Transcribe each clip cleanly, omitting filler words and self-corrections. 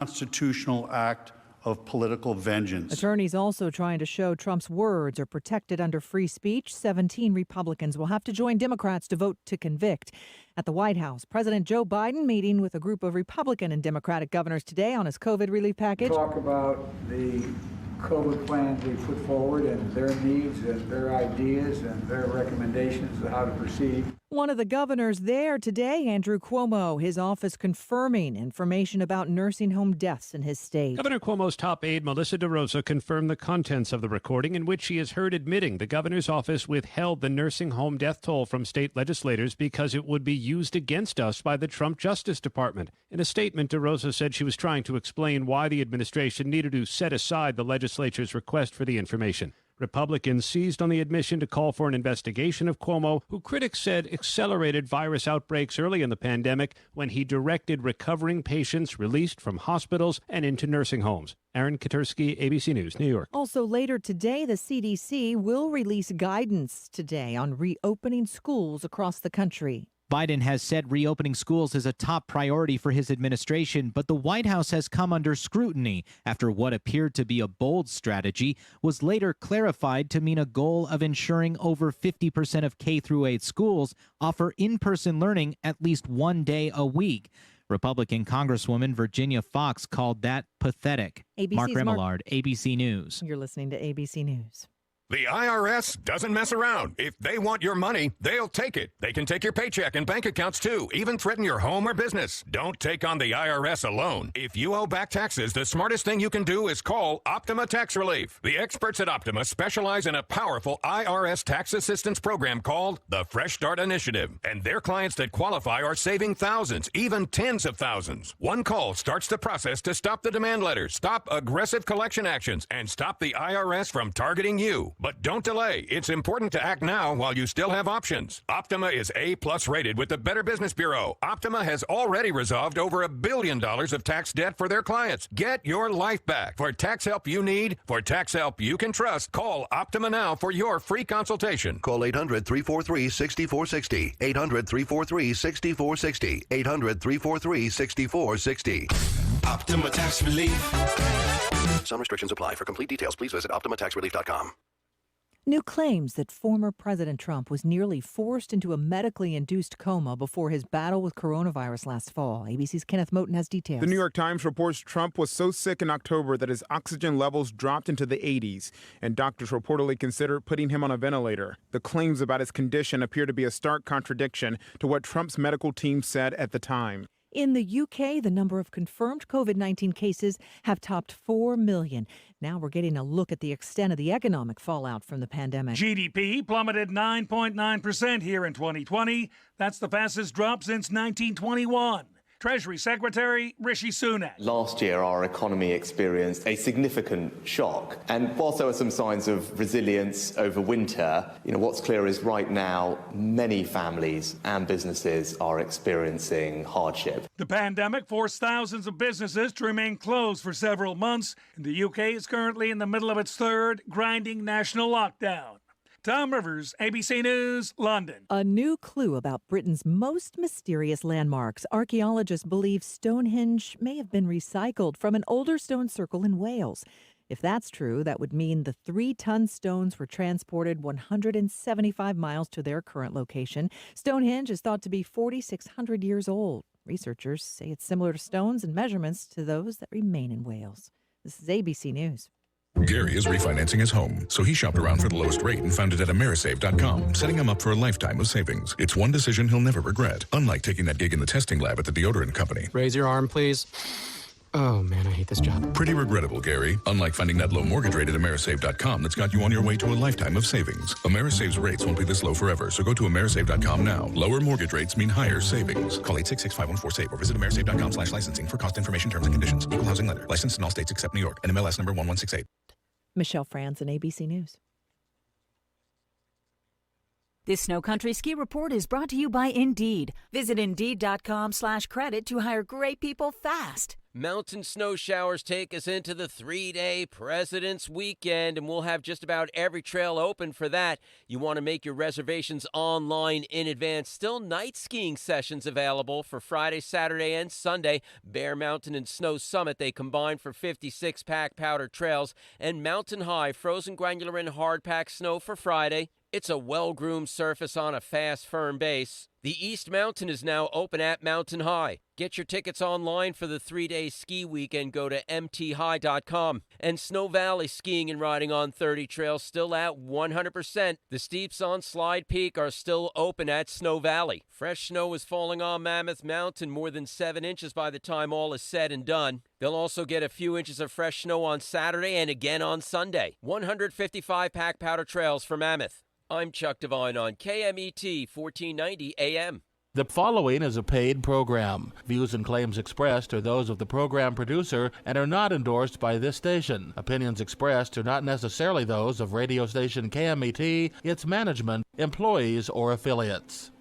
constitutional act of political vengeance. Attorneys also trying to show Trump's words are protected under free speech. 17 Republicans will have to join Democrats to vote to convict. At the White House, President Joe Biden meeting with a group of Republican and Democratic governors today on his COVID relief package. Talk about the COVID plans we put forward and their needs and their ideas and their recommendations of how to proceed. One of the governors there today, Andrew Cuomo, his office confirming information about nursing home deaths in his state. Governor Cuomo's top aide, Melissa DeRosa, confirmed the contents of the recording in which she is heard admitting the governor's office withheld the nursing home death toll from state legislators because it would be used against us by the Trump Justice Department. In a statement, DeRosa said she was trying to explain why the administration needed to set aside the legislature's request for the information. Republicans seized on the admission to call for an investigation of Cuomo, who critics said accelerated virus outbreaks early in the pandemic when he directed recovering patients released from hospitals and into nursing homes. Aaron Katersky, ABC News, New York. Also later today, the CDC will release guidance today on reopening schools across the country. Biden has said reopening schools is a top priority for his administration, but the White House has come under scrutiny after what appeared to be a bold strategy was later clarified to mean a goal of ensuring over 50% of K-8 schools offer in-person learning at least one day a week. Republican Congresswoman Virginia Foxx called that pathetic. ABC's Mark Remillard, ABC News. You're listening to ABC News. The IRS doesn't mess around. If they want your money, they'll take it. They can take your paycheck and bank accounts too, even threaten your home or business. Don't take on the IRS alone. If you owe back taxes, the smartest thing you can do is call Optima Tax Relief. The experts at Optima specialize in a powerful IRS tax assistance program called the Fresh Start Initiative. And their clients that qualify are saving thousands, even tens of thousands. One call starts the process to stop the demand letters, stop aggressive collection actions, and stop the IRS from targeting you. But don't delay. It's important to act now while you still have options. Optima is A+ rated with the Better Business Bureau. Optima has already resolved over $1 billion of tax debt for their clients. Get your life back. For tax help you need, for tax help you can trust, call Optima now for your free consultation. Call 800-343-6460. 800-343-6460. 800-343-6460. Optima Tax Relief. Some restrictions apply. For complete details, please visit OptimaTaxRelief.com. New claims that former President Trump was nearly forced into a medically induced coma before his battle with coronavirus last fall. ABC's Kenneth Moten has details. The New York Times reports Trump was so sick in October that his oxygen levels dropped into the 80s, and doctors reportedly considered putting him on a ventilator. The claims about his condition appear to be a stark contradiction to what Trump's medical team said at the time. In the UK, the number of confirmed COVID-19 cases have topped 4 million. Now we're getting a look at the extent of the economic fallout from the pandemic. GDP plummeted 9.9% here in 2020. That's the fastest drop since 1921. Treasury Secretary Rishi Sunak. Last year, our economy experienced a significant shock. And whilst there were some signs of resilience over winter, what's clear is right now, many families and businesses are experiencing hardship. The pandemic forced thousands of businesses to remain closed for several months. And the UK is currently in the middle of its third grinding national lockdown. Tom Rivers, ABC News, London. A new clue about Britain's most mysterious landmarks. Archaeologists believe Stonehenge may have been recycled from an older stone circle in Wales. If that's true, that would mean the 3-ton stones were transported 175 miles to their current location. Stonehenge is thought to be 4,600 years old. Researchers say it's similar to stones and measurements to those that remain in Wales. This is ABC News. Gary is refinancing his home, so he shopped around for the lowest rate and found it at Amerisave.com, setting him up for a lifetime of savings. It's one decision he'll never regret, unlike taking that gig in the testing lab at the deodorant company. Raise your arm, please. Oh, man, I hate this job. Pretty regrettable, Gary. Unlike finding that low mortgage rate at Amerisave.com that's got you on your way to a lifetime of savings. Amerisave's rates won't be this low forever, so go to Amerisave.com now. Lower mortgage rates mean higher savings. Call 866-514-SAVE or visit Amerisave.com/licensing for cost information, terms, and conditions. Equal housing lender. Licensed in all states except New York. NMLS number 1168. Michelle Franzen, ABC News. This Snow Country Ski Report is brought to you by Indeed. Visit Indeed.com/credit to hire great people fast. Mountain snow showers take us into the 3-day President's Weekend, and we'll have just about every trail open for that. You want to make your reservations online in advance. Still night skiing sessions available for Friday, Saturday, and Sunday. Bear Mountain and Snow Summit, they combine for 56-pack powder trails, and Mountain High, frozen granular and hard-pack snow for Friday. It's a well-groomed surface on a fast, firm base. The East Mountain is now open at Mountain High. Get your tickets online for the 3-day ski weekend. Go to mthigh.com. And Snow Valley skiing and riding on 30 trails still at 100%. The steeps on Slide Peak are still open at Snow Valley. Fresh snow is falling on Mammoth Mountain, more than 7 inches by the time all is said and done. They'll also get a few inches of fresh snow on Saturday and again on Sunday. 155-pack powder trails for Mammoth. I'm Chuck Devine on KMET 1490 AM. The following is a paid program. Views and claims expressed are those of the program producer and are not endorsed by this station. Opinions expressed are not necessarily those of radio station KMET, its management, employees, or affiliates.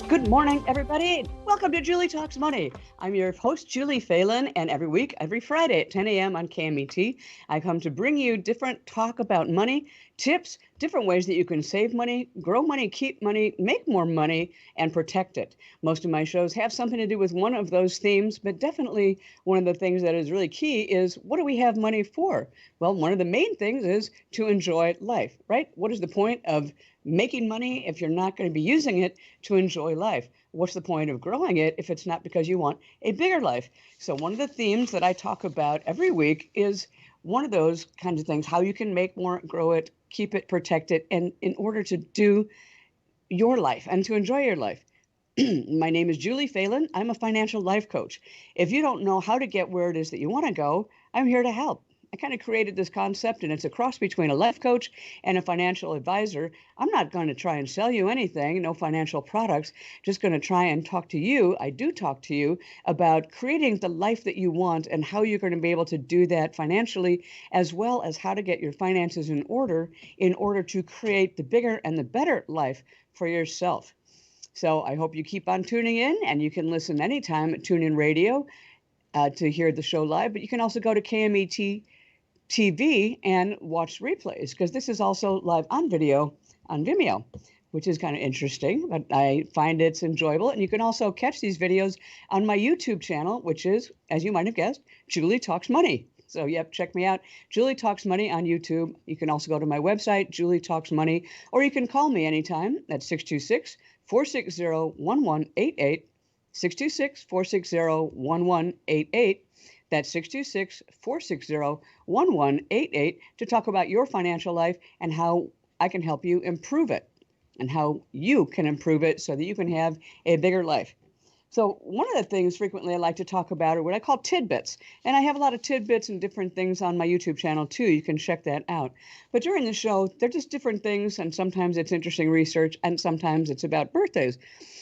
Good morning, everybody. Welcome to Julie Talks Money. I'm your host, Julie Phelan, and every week, every Friday at 10 a.m. on KMET, I come to bring you different talk about money, tips, different ways that you can save money, grow money, keep money, make more money, and protect it. Most of my shows have something to do with one of those themes, but definitely one of the things that is really key is, what do we have money for? Well, one of the main things is to enjoy life, right? What is the point of making money if you're not going to be using it to enjoy life? What's the point of growing it if it's not because you want a bigger life? So one of the themes that I talk about every week is one of those kinds of things, how you can make more, grow it, keep it, protect it, and in order to do your life and to enjoy your life. My name is Julie Phelan. I'm a financial life coach. If you don't know how to get where it is that you want to go, I'm here to help. I kind of created this concept, and it's a cross between a life coach and a financial advisor. I'm not going to try and sell you anything, no financial products, just going to try and talk to you. I do talk to you about creating the life that you want and how you're going to be able to do that financially, as well as how to get your finances in order to create the bigger and the better life for yourself. So I hope you keep on tuning in, and you can listen anytime at TuneIn Radio to hear the show live, but you can also go to KMET TV and watch replays, because this is also live on video on Vimeo, which is kind of interesting, but I find it's enjoyable. And you can also catch these videos on my YouTube channel, which is, as you might have guessed, Julie Talks Money. So, yep, check me out, Julie Talks Money on YouTube. You can also go to my website, Julie Talks Money, or you can call me anytime at 626-460-1188, 626-460-1188. That's 626-460-1188 to talk about your financial life and how I can help you improve it and how you can improve it so that you can have a bigger life. So one of the things frequently I like to talk about are what I call tidbits. And I have a lot of tidbits and different things on my YouTube channel too. You can check that out. But during the show, they're just different things, and sometimes it's interesting research and sometimes it's about birthdays.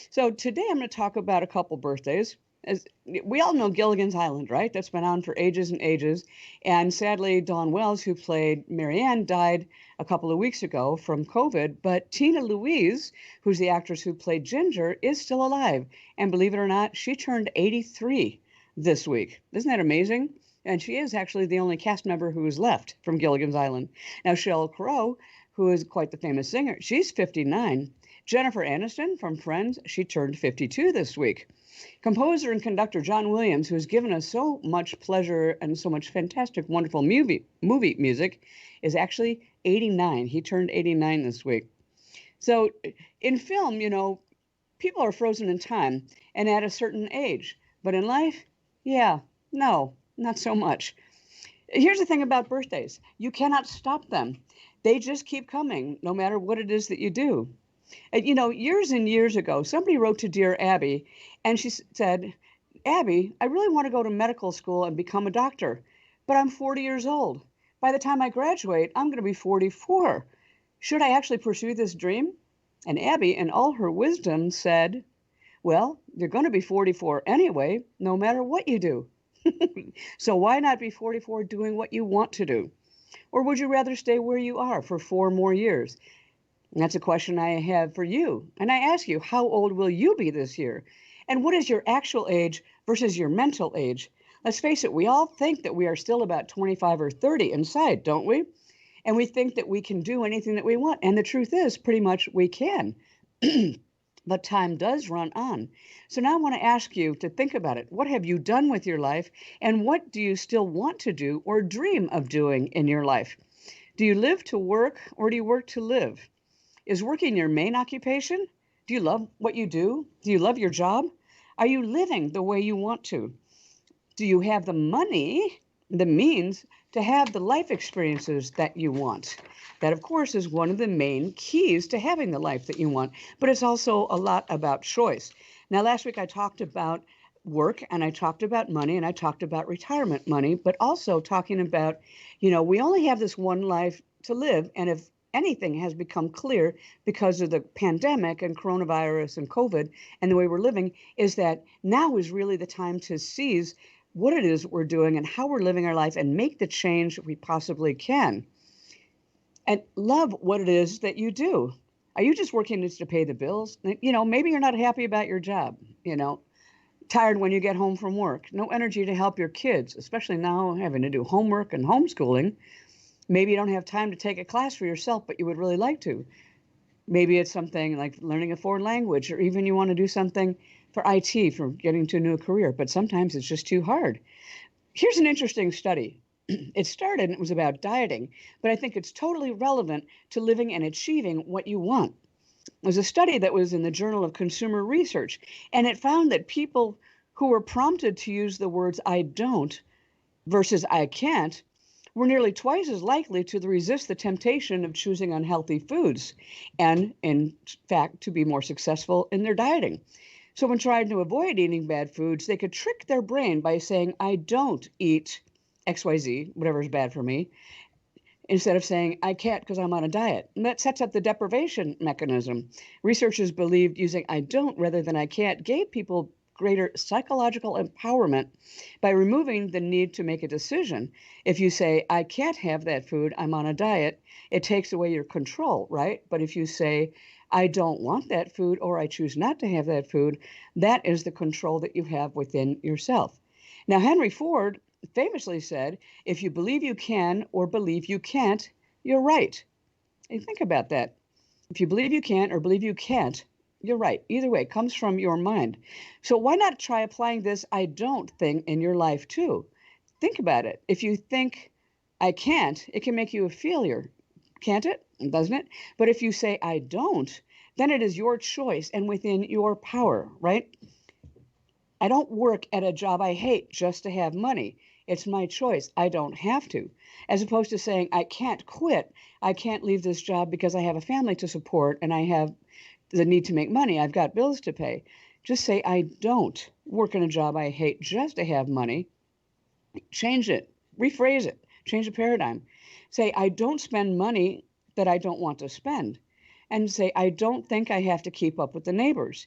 So today I'm going to talk about a couple birthdays. As we all know Gilligan's Island, right? That's been on for ages and ages. And sadly, Dawn Wells, who played Marianne, died a couple of weeks ago from COVID. But Tina Louise, who's the actress who played Ginger, is still alive. And believe it or not, she turned 83 this week. Isn't that amazing? And she is actually the only cast member who is left from Gilligan's Island. Now, Sheryl Crow, who is quite the famous singer, she's 59. Jennifer Aniston from Friends, she turned 52 this week. Composer and conductor John Williams, who has given us so much pleasure and so much fantastic, wonderful movie music, is actually 89. He turned 89 this week. So in film, you know, people are frozen in time and at a certain age. But in life, yeah, no, not so much. Here's the thing about birthdays. You cannot stop them. They just keep coming, no matter what it is that you do. And, you know, years and years ago, somebody wrote to Dear Abby, and she said, Abby, I really want to go to medical school and become a doctor, but I'm 40 years old. By the time I graduate, I'm going to be 44. Should I actually pursue this dream? And Abby, in all her wisdom, said, well, you're going to be 44 anyway, no matter what you do. So why not be 44 doing what you want to do? Or would you rather stay where you are for 4 more years? And that's a question I have for you. And I ask you, how old will you be this year? And what is your actual age versus your mental age? Let's face it, we all think that we are still about 25 or 30 inside, don't we? And we think that we can do anything that we want. And the truth is, pretty much we can. But time does run on. So now I want to ask you to think about it. What have you done with your life? And what do you still want to do or dream of doing in your life? Do you live to work or do you work to live? Is working your main occupation? Do you love what you do? Do you love your job? Are you living the way you want to? Do you have the money, the means to have the life experiences that you want? That, of course, is one of the main keys to having the life that you want, but it's also a lot about choice. Now, last week I talked about work and I talked about money and I talked about retirement money, but also talking about, we only have this one life to live. And if anything has become clear because of the pandemic and coronavirus and COVID and the way we're living, is that now is really the time to seize what it is we're doing and how we're living our life and make the change we possibly can. And love what it is that you do. Are you just working just to pay the bills? Maybe you're not happy about your job, tired when you get home from work, no energy to help your kids, especially now having to do homework and homeschooling. Maybe you don't have time to take a class for yourself, but you would really like to. Maybe it's something like learning a foreign language, or even you want to do something for IT, for getting to a new career, but sometimes it's just too hard. Here's an interesting study. It started and it was about dieting, but I think it's totally relevant to living and achieving what you want. There's a study that was in the Journal of Consumer Research, and it found that people who were prompted to use the words I don't versus I can't were nearly twice as likely to resist the temptation of choosing unhealthy foods and, in fact, to be more successful in their dieting. So when trying to avoid eating bad foods, they could trick their brain by saying, I don't eat XYZ, whatever is bad for me, instead of saying, I can't because I'm on a diet. And that sets up the deprivation mechanism. Researchers believed using I don't rather than I can't gave people greater psychological empowerment by removing the need to make a decision. If you say, I can't have that food, I'm on a diet, it takes away your control, right? But if you say, I don't want that food or I choose not to have that food, that is the control that you have within yourself. Now, Henry Ford famously said, if you believe you can or believe you can't, you're right. And think about that. If you believe you can or believe you can't, you're right. Either way, it comes from your mind. So why not try applying this I don't thing in your life too? Think about it. If you think I can't, it can make you a failure. Can't it? Doesn't it? But if you say I don't, then it is your choice and within your power, right? I don't work at a job I hate just to have money. It's my choice. I don't have to. As opposed to saying, I can't quit. I can't leave this job because I have a family to support and I have the need to make money. I've got bills to pay. Just say, I don't work in a job I hate just to have money. Change it. Rephrase it. Change the paradigm. Say, I don't spend money that I don't want to spend. And say, I don't think I have to keep up with the neighbors.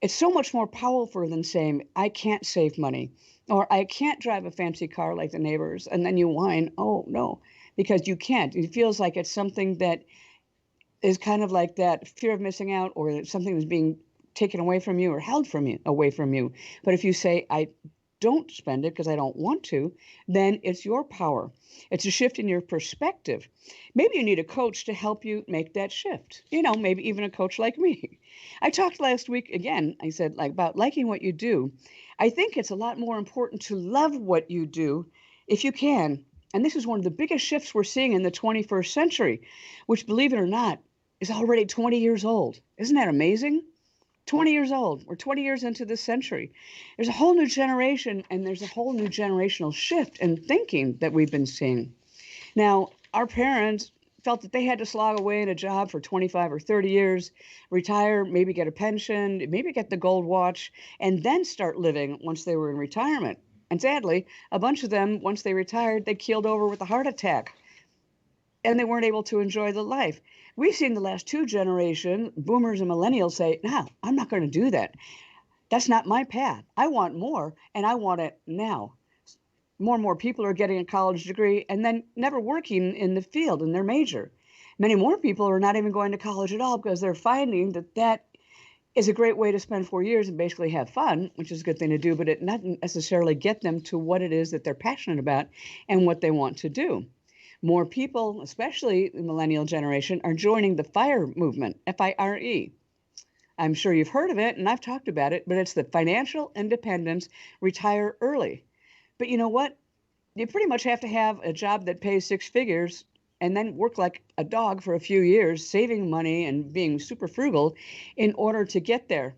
It's so much more powerful than saying, I can't save money, or I can't drive a fancy car like the neighbors, and then you whine, oh, no, because you can't. It feels like it's something that is kind of like that fear of missing out, or something that's being taken away from you or held from you, away from you. But if you say, I don't spend it because I don't want to, then it's your power. It's a shift in your perspective. Maybe you need a coach to help you make that shift. Maybe even a coach like me. I talked last week, again, I said about liking what you do. I think it's a lot more important to love what you do if you can. And this is one of the biggest shifts we're seeing in the 21st century, which, believe it or not, is already 20 years old. Isn't that amazing? 20 years old. We're 20 years into this century. There's a whole new generation, and there's a whole new generational shift in thinking that we've been seeing. Now, our parents felt that they had to slog away in a job for 25 or 30 years, retire, maybe get a pension, maybe get the gold watch, and then start living once they were in retirement. And sadly, a bunch of them, once they retired, they keeled over with a heart attack, and they weren't able to enjoy the life. We've seen the last two generations, boomers and millennials, say, no, I'm not going to do that. That's not my path. I want more, and I want it now. more and more people are getting a college degree and then never working in the field in their major. Many more people are not even going to college at all because they're finding that that is a great way to spend 4 years and basically have fun, which is a good thing to do, but it not necessarily get them to what it is that they're passionate about and what they want to do. More people, especially the millennial generation, are joining the FIRE movement, F-I-R-E. I'm sure you've heard of it, and I've talked about it, but it's the Financial Independence Retire Early. But you know what? You pretty much have to have a job that pays six figures and then work like a dog for a few years, saving money and being super frugal in order to get there.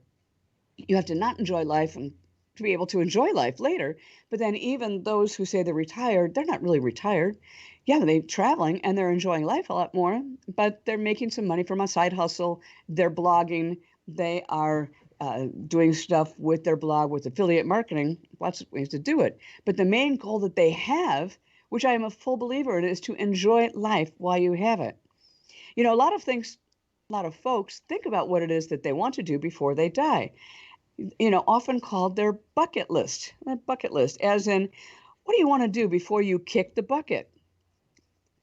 You have to not enjoy life and to be able to enjoy life later. But then even those who say they're retired, they're not really retired. Yeah, they're traveling and they're enjoying life a lot more, but they're making some money from a side hustle. They're blogging. They are doing stuff with their blog with affiliate marketing, lots of ways to do it. But the main goal that they have, which I am a full believer in, is to enjoy life while you have it. You know, a lot of folks think about what it is that they want to do before they die. You know, often called their bucket list. A bucket list, as in, what do you want to do before you kick the bucket?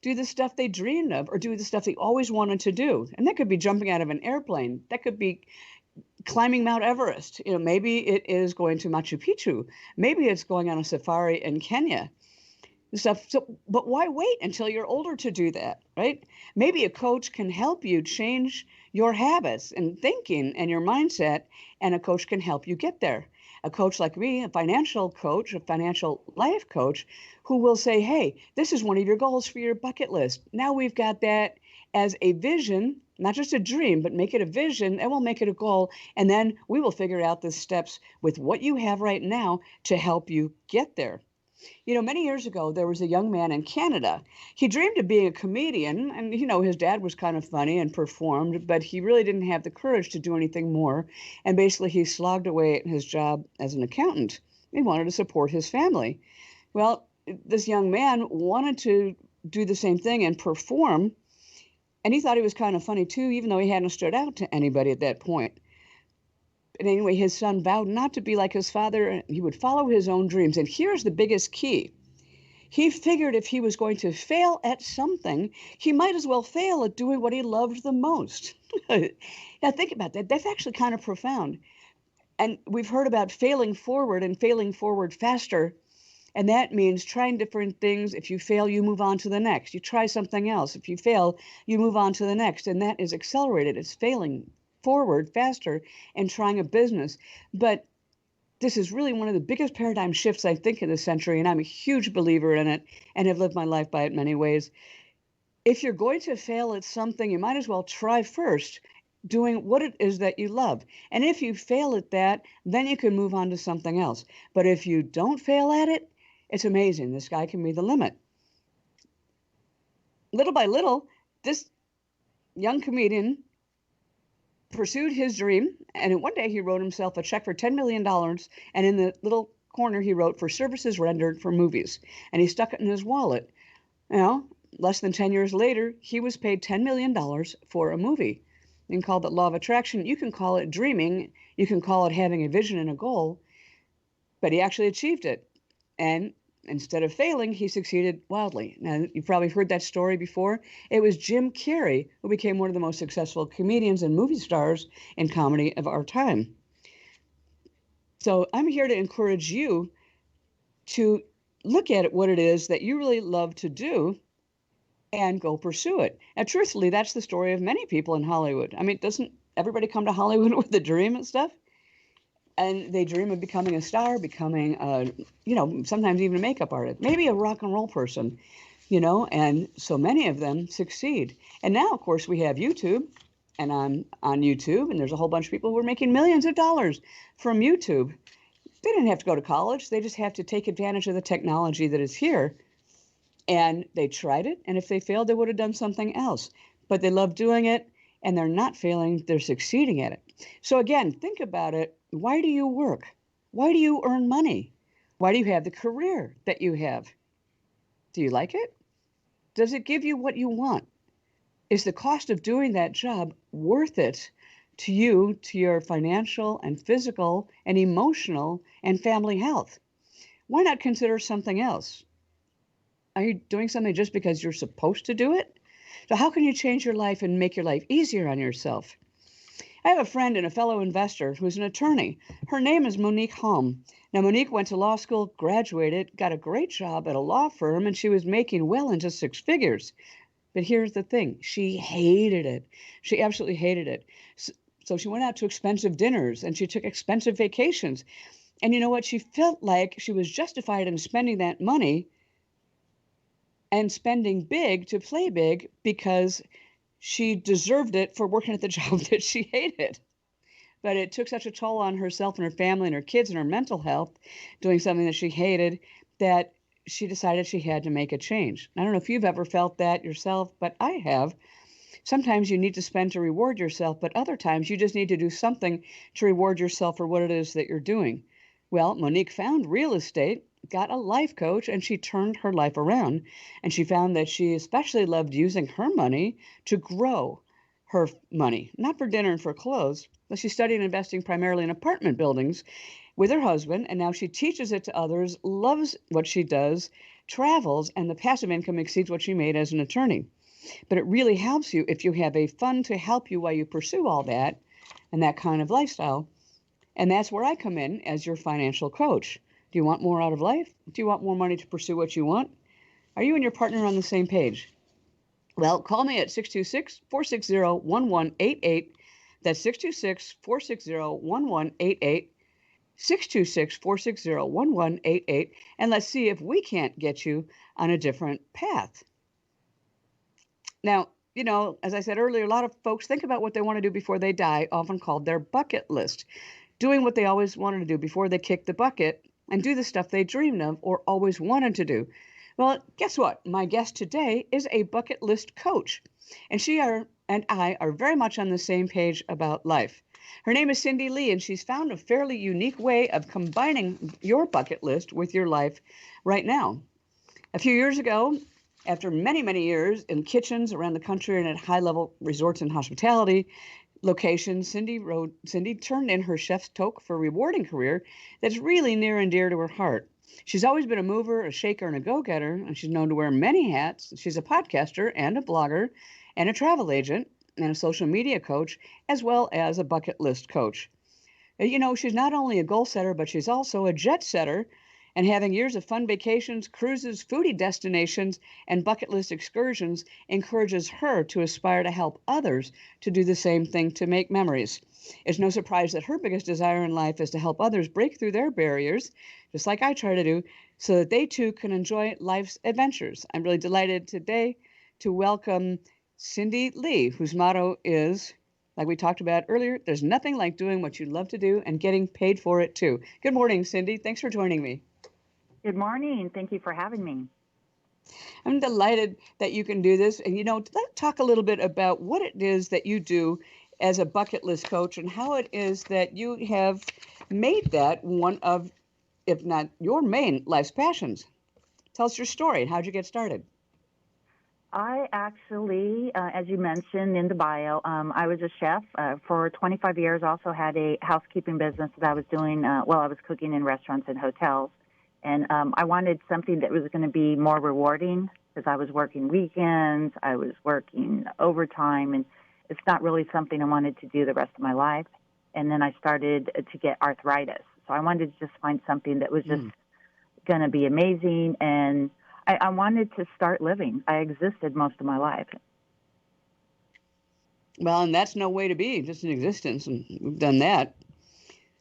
Do the stuff they dreamed of, or do the stuff they always wanted to do. And that could be jumping out of an airplane. That could be climbing Mount Everest. You know, maybe it is going to Machu Picchu. Maybe it's going on a safari in Kenya. Stuff. So, but why wait until you're older to do that, right? Maybe a coach can help you change your habits and thinking and your mindset, and a coach can help you get there. A coach like me, a financial coach, a financial life coach, who will say, hey, this is one of your goals for your bucket list. Now we've got that as a vision, not just a dream, but make it a vision, and we'll make it a goal. And then we will figure out the steps with what you have right now to help you get there. You know, many years ago, there was a young man in Canada. He dreamed of being a comedian, and, you know, his dad was kind of funny and performed, but he really didn't have the courage to do anything more. And basically, he slogged away at his job as an accountant. He wanted to support his family. Well, this young man wanted to do the same thing and perform, and he thought he was kind of funny, too, even though he hadn't stood out to anybody at that point. But anyway, his son vowed not to be like his father. He would follow his own dreams. And here's the biggest key. He figured if he was going to fail at something, he might as well fail at doing what he loved the most. Now, think about that. That's actually kind of profound. And we've heard about failing forward and failing forward faster. And that means trying different things. If you fail, you move on to the next. You try something else. If you fail, you move on to the next. And that is accelerated. It's failing forward faster and trying a business. But this is really one of the biggest paradigm shifts, I think, in this century, and I'm a huge believer in it and have lived my life by it in many ways. If you're going to fail at something, you might as well try first doing what it is that you love. And if you fail at that, then you can move on to something else. But if you don't fail at it, it's amazing. The sky can be the limit. Little by little, this young comedian pursued his dream, and one day he wrote himself a check for $10 million, and in the little corner he wrote, for services rendered for movies, and he stuck it in his wallet. You know, less than 10 years later, he was paid $10 million for a movie. You can call that law of attraction, you can call it dreaming, you can call it having a vision and a goal, but he actually achieved it. And instead of failing, he succeeded wildly. Now, you've probably heard that story before. It was Jim Carrey who became one of the most successful comedians and movie stars in comedy of our time. So I'm here to encourage you to look at what it is that you really love to do and go pursue it. And truthfully, that's the story of many people in Hollywood. I mean, doesn't everybody come to Hollywood with a dream and stuff? And they dream of becoming a star, becoming, you know, sometimes even a makeup artist, maybe a rock and roll person, you know, and so many of them succeed. And now, of course, we have YouTube, and I'm on YouTube, and there's a whole bunch of people who are making millions of dollars from YouTube. They didn't have to go to college. They just have to take advantage of the technology that is here. And they tried it, and if they failed, they would have done something else. But they love doing it, and they're not failing. They're succeeding at it. So again, think about it. Why do you work? Why do you earn money? Why do you have the career that you have? Do you like it? Does it give you what you want? Is the cost of doing that job worth it to you, to your financial and physical and emotional and family health? why not consider something else? Are you doing something just because you're supposed to do it? So how can you change your life and make your life easier on yourself? I have a friend and a fellow investor who's an attorney. Her name is Monique Halm. Now, Monique went to law school, graduated, got a great job at a law firm, and she was making well into six figures. But here's the thing. She hated it. She absolutely hated it. So she went out to expensive dinners and she took expensive vacations. And you know what? She felt like she was justified in spending that money and spending big to play big because she deserved it for working at the job that she hated. But it took such a toll on herself and her family and her kids and her mental health doing something that she hated that she decided she had to make a change. I don't know if you've ever felt that yourself, but I have. Sometimes you need to spend to reward yourself, but other times you just need to do something to reward yourself for what it is that you're doing. Well, Monique found real estate, got a life coach, and she turned her life around. And she found that she especially loved using her money to grow her money, not for dinner and for clothes, but she studied investing primarily in apartment buildings with her husband, and now she teaches it to others, loves what she does, travels, and the passive income exceeds what she made as an attorney. But it really helps you if you have a fund to help you while you pursue all that and that kind of lifestyle. And that's where I come in as your financial coach. Do you want more out of life? Do you want more money to pursue what you want? Are you and your partner on the same page? Well, call me at 626-460-1188. That's 626-460-1188. 626-460-1188. And let's see if we can't get you on a different path. Now, you know, as I said earlier, a lot of folks think about what they want to do before they die, often called their bucket list. Doing what they always wanted to do before they kick the bucket and do the stuff they dreamed of or always wanted to do. Well, guess what? My guest today is a bucket list coach, and she and I are very much on the same page about life. Her name is Cindy Lee, and she's found a fairly unique way of combining your bucket list with your life right now. A few years ago, after many, many years in kitchens around the country and at high-level resorts and hospitality locations, Cindy turned in her chef's toque for a rewarding career that's really near and dear to her heart. She's always been a mover, a shaker, and a go-getter, and she's known to wear many hats. She's a podcaster and a blogger and a travel agent and a social media coach, as well as a bucket list coach. You know, she's not only a goal setter, but she's also a jet setter, and having years of fun vacations, cruises, foodie destinations, and bucket list excursions encourages her to aspire to help others to do the same thing to make memories. It's no surprise that her biggest desire in life is to help others break through their barriers, just like I try to do, so that they too can enjoy life's adventures. I'm really delighted today to welcome Cindy Lee, whose motto is, like we talked about earlier, there's nothing like doing what you love to do and getting paid for it too. Good morning, Cindy. Thanks for joining me. Good morning. Thank you for having me. I'm delighted that you can do this. And, you know, let's talk a little bit about what it is that you do as a bucket list coach and how it is that you have made that one of, if not your main life's passions. Tell us your story. How'd you get started? I actually, as you mentioned in the bio, I was a chef for 25 years. Also had a housekeeping business that I was doing while I was cooking in restaurants and hotels. And I wanted something that was going to be more rewarding because I was working weekends, I was working overtime, and it's not really something I wanted to do the rest of my life. And then I started to get arthritis. So I wanted to just find something that was just going to be amazing. And I wanted to start living. I existed most of my life. Well, and that's no way to be, just in existence, and we've done that.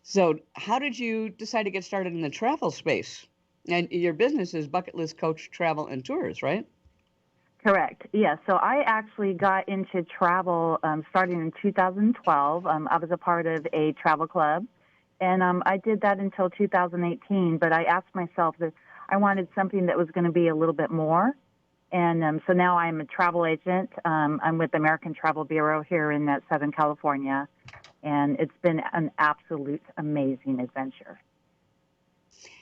So how did you decide to get started in the travel space? And your business is Bucket List Coach Travel and Tours, right? Correct. Yeah. So I actually got into travel starting in 2012. I was a part of a travel club, and I did that until 2018. But I asked myself that I wanted something that was going to be a little bit more. And so now I'm a travel agent. I'm with the American Travel Bureau here in Southern California. And it's been an absolute amazing adventure.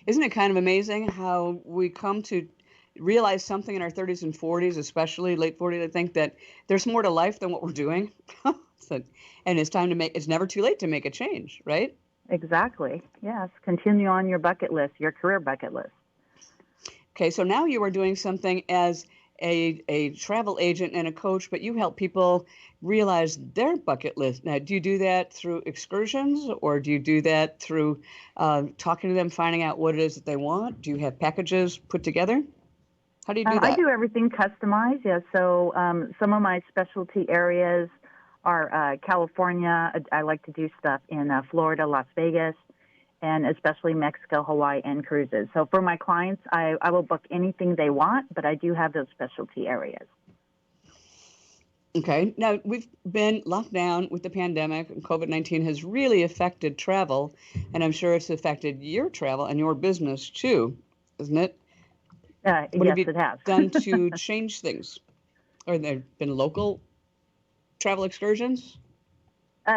Isn't it kind of amazing how we come to realize something in our 30s and 40s, especially late 40s, I think that there's more to life than what we're doing. And it's time to it's never too late to make a change, right? Exactly. Yes. Continue on your bucket list, your career bucket list. Okay, so now you are doing something as a travel agent and a coach, but you help people realize their bucket list. Now, do you do that through excursions, or do you do that through talking to them, finding out what it is that they want? Do you have packages put together? How do you do that? I do everything customized, yeah. So some of my specialty areas are California. I like to do stuff in Florida, Las Vegas, and especially Mexico, Hawaii, and cruises. So for my clients, I will book anything they want, but I do have those specialty areas. Okay. Now, we've been locked down with the pandemic, and COVID-19 has really affected travel, and I'm sure it's affected your travel and your business too, isn't it? What yes, have you it has. done to change things? Or there been local travel excursions?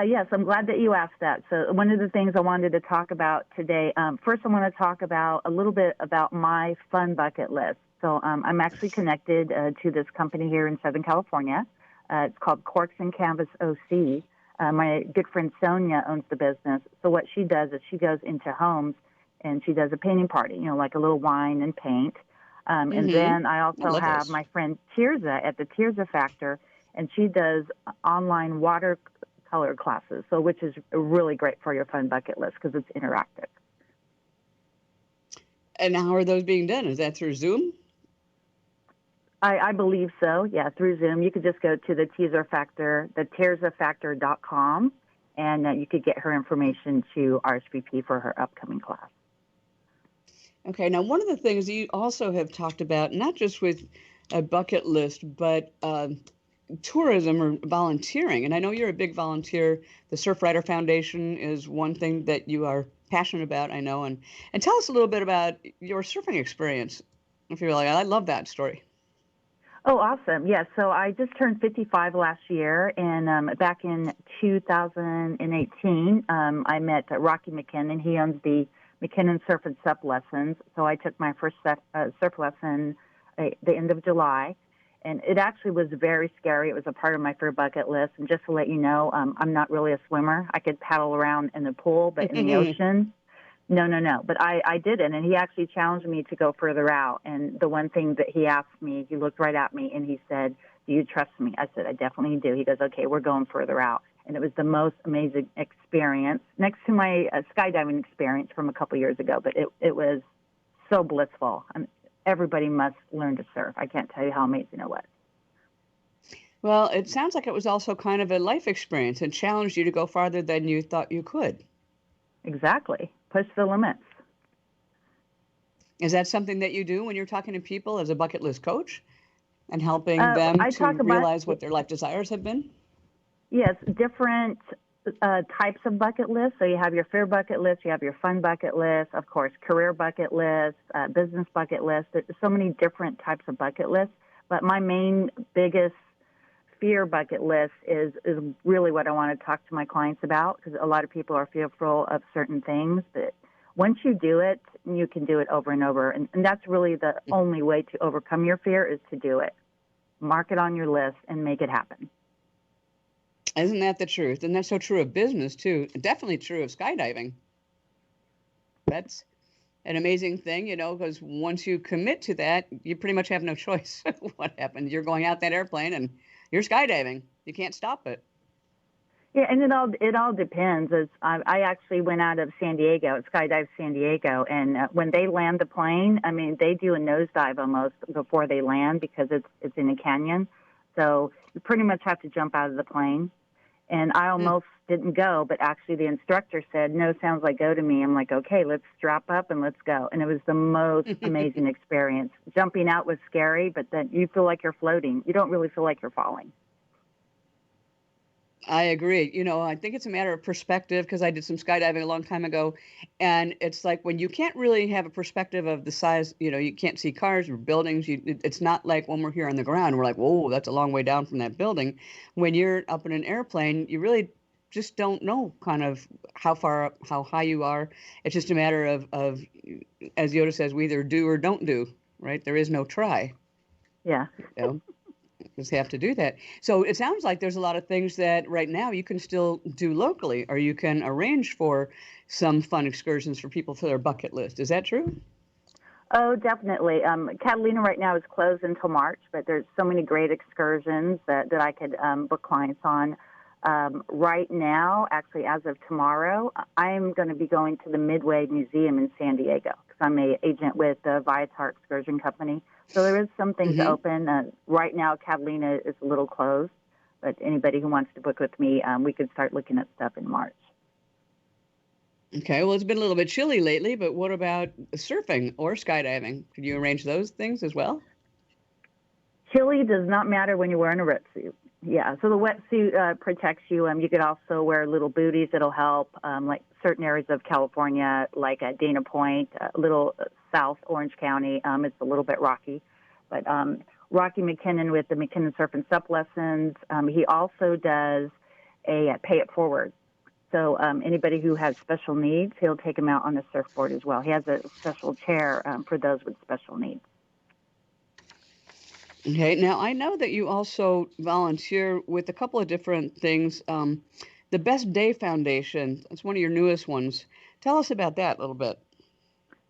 Yes, I'm glad that you asked that. So one of the things I wanted to talk about today, first I want to talk about a little bit about my fun bucket list. So I'm actually connected to this company here in Southern California. It's called Corks and Canvas OC. My good friend Sonia owns the business. So what she does is she goes into homes and she does a painting party, like a little wine and paint. And then I also have my friend Tirza at the Tirza Factor, and she does online watercolor classes, so which is really great for your fun bucket list because it's interactive. And how are those being done? Is that through Zoom? I believe so, yeah, through Zoom. You could just go to the Teaser Factor, the TirzAFactor.com, and you could get her information to RSVP for her upcoming class. Okay, now one of the things you also have talked about, not just with a bucket list, but tourism or volunteering. And I know you're a big volunteer. The Surfrider Foundation is one thing that you are passionate about, I know. And tell us a little bit about your surfing experience, if you're like, I love that story. Oh, awesome. Yeah, so I just turned 55 last year, and back in 2018, I met Rocky McKinnon. He owns the McKinnon Surf and Sup lessons. So I took my first surf lesson the end of July, and it actually was very scary. It was a part of my fair bucket list. And just to let you know, I'm not really a swimmer. I could paddle around in the pool, but in the ocean, no. But I didn't, and he actually challenged me to go further out. And the one thing that he asked me, he looked right at me and he said, "Do you trust me?" I said, "I definitely do." He goes, "Okay, we're going further out." And it was the most amazing experience, next to my skydiving experience from a couple years ago. But it was so blissful. Everybody must learn to surf. I can't tell you how amazing it was. Well, it sounds like it was also kind of a life experience and challenged you to go farther than you thought you could. Exactly. Push the limits. Is that something that you do when you're talking to people as a bucket list coach and helping them to realize what their life desires have been? Yes, different types of bucket lists. So you have your fair bucket list, you have your fun bucket list, of course, career bucket list, business bucket list. There's so many different types of bucket lists. But my main biggest fear bucket list is really what I want to talk to my clients about, because a lot of people are fearful of certain things. But once you do it, you can do it over and over. And that's really the only way to overcome your fear, is to do it. Mark it on your list and make it happen. Isn't that the truth? And that's so true of business, too. Definitely true of skydiving. That's an amazing thing, because once you commit to that, you pretty much have no choice what happened. You're going out that airplane and you're skydiving. You can't stop it. Yeah, and it all depends. I actually went out of San Diego, at Skydive San Diego, and when they land the plane, they do a nosedive almost before they land, because it's in a canyon. So you pretty much have to jump out of the plane. And I almost didn't go, but actually the instructor said, "No, sounds like go" to me. I'm like, "Okay, let's strap up and let's go." And it was the most amazing experience. Jumping out was scary, but then you feel like you're floating. You don't really feel like you're falling. I agree. I think it's a matter of perspective, because I did some skydiving a long time ago. And it's like when you can't really have a perspective of the size, you can't see cars or buildings. It's not like when we're here on the ground. We're like, whoa, that's a long way down from that building. When you're up in an airplane, you really just don't know kind of how high you are. It's just a matter of, as Yoda says, we either do or don't do, right? There is no try. Yeah. Just have to do that. So it sounds like there's a lot of things that right now you can still do locally, or you can arrange for some fun excursions for people for their bucket list. Is that true? Oh, definitely. Catalina right now is closed until March, but there's so many great excursions that I could book clients on. Right now, actually, as of tomorrow, I am going to be going to the Midway Museum in San Diego because I'm an agent with the Viator Excursion Company. So there is some things open. Right now, Catalina is a little closed, but anybody who wants to book with me, we could start looking at stuff in March. Okay, well, it's been a little bit chilly lately, but what about surfing or skydiving? Could you arrange those things as well? Chili does not matter when you're wearing a wetsuit. Yeah, so the wetsuit protects you. You could also wear little booties that'll help, like certain areas of California, like at Dana Point, a little south Orange County. It's a little bit rocky. But Rocky McKinnon with the McKinnon Surf and Sup lessons, he also does a pay it forward. So anybody who has special needs, he'll take them out on the surfboard as well. He has a special chair for those with special needs. Okay, now I know that you also volunteer with a couple of different things. The Best Day Foundation, that's one of your newest ones. Tell us about that a little bit.